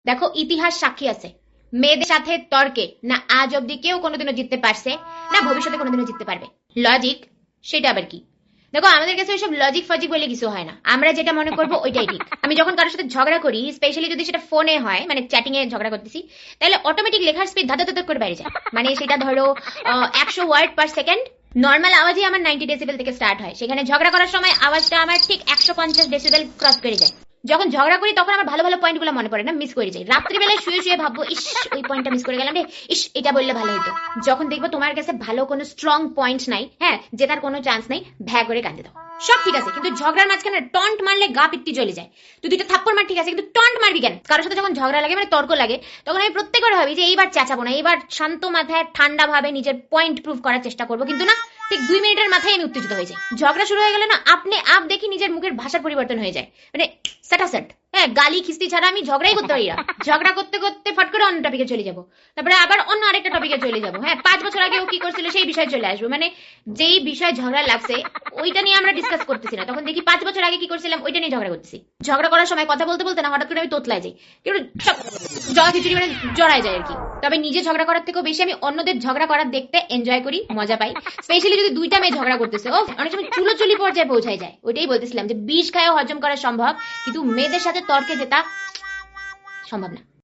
দেখো ইতিহাস সাক্ষী আছে, মেয়েদের সাথে তর্কে না আজ অব্দি কেউ কোনোদিনও জিততে পারছে, না ভবিষ্যতে কোনোদিনও জিততে পারবে। লজিক সেটা আবার কি? দেখো আমাদের কাছে ওইসব লজিক ফজিক বলে কিছু হয় না, আমরা যেটা মনে করবো ওইটাই ঠিক। আমি যখন কারোর সাথে ঝগড়া করি, স্পেশালি যদি সেটা ফোনে হয়, মানে চ্যাটিং এ ঝগড়া করতেছি, তাহলে অটোমেটিক লেখার স্পিড ধাঁধা ধাঁধা করে বাইরে যায়। মানে সেটা ধরো 100 ওয়ার্ড পার সেকেন্ড, নর্মাল আওয়াজই আমার 90 ডেসিবেল থেকে স্টার্ট হয়, সেখানে ঝগড়া করার সময় আওয়াজটা আমার ঠিক 150 ডেসিবেল ক্রস করে যায়। যখন ঝগড়া করি তখন আমার ভালো ভালো পয়েন্টগুলো মনে পড়ে না, মিস করে যাই। রাত্রিবেলায় শুয়ে শুয়ে ভাববো, ইস ওই পয়েন্টটা মিস করে গেলাম রে, ইস এটা বললে ভালো হতো। যখন দেখবো তোমার কাছে ভালো কোনো স্ট্রং পয়েন্ট নাই, হ্যাঁ জেতার কোনো চান্স নাই, ভ্যা করে কাঁদে দাও। সব ঠিক আছে, কিন্তু ঝগড়ার মাঝখানে টন্ট মারলে গা পিত্তি জ্বলে যায়। তুই দুইটা থাপ্পড় মার ঠিক আছে, কিন্তু টন্ট মারবি কেন? কারোর সাথে যখন ঝগড়া লাগে, মানে তর্ক লাগে, তখন আমি প্রত্যেকবার ভাবি যে এইবার চেঁচাবো না, এইবার শান্ত মাথায় ঠান্ডা ভাবে নিজের পয়েন্ট প্রুভ করার চেষ্টা করবো, কিন্তু না, ঠিক 2 মিনিটের মাথায় আমি উত্তেজিত হয়ে যাই। ঝগড়া শুরু হয়ে গেলে না আপনি আপ দেখি নিজের মুখের ভাষার পরিবর্তন হয়ে যায়, মানে স্যাটাসেট। হ্যাঁ গালি খিস্তি ছাড়া আমি ঝগড়াই করতে পারি না। ঝগড়া করতে করতে ফট করে অন্য টপিকে চলে যাবো, তারপরে আবার অন্য আরেকটা টপিকে চলে যাবো। হ্যাঁ 5 বছর আগে ও কি করছিল সেই বিষয়ে চলে আসবো, মানে যেই বিষয়ে ঝগড়া লাগছে ওইটা নিয়ে আমরা ডিসকাস করতেছি না, তখন দেখি 5 বছর আগে কি করছিলাম ওইটা নিয়ে ঝগড়া করতেছি। ঝগড়া করার সময় কথা বলতে বলতে না হঠাৎ করে আমি তোতলায় যাই, কিন্তু জড়া খিচুড়ি মানে জড়ায় যায় আর কি। তবে নিজে ঝগড়া করার থেকেও বেশি আমি অন্যদের ঝগড়া করার দেখতে এনজয় করি, মজা পাই। স্পেশালি যদি দুইটা মেয়ে ঝগড়া করতেছে, ও অনেক সময় চুলোচুলি পর্যায়ে পৌঁছায় যায়। ওইটাই বলতেছিলাম যে বিষ খায়ও হজম করা সম্ভব, কিন্তু মেয়েদের সাথে তর্কে জেতা সম্ভব না।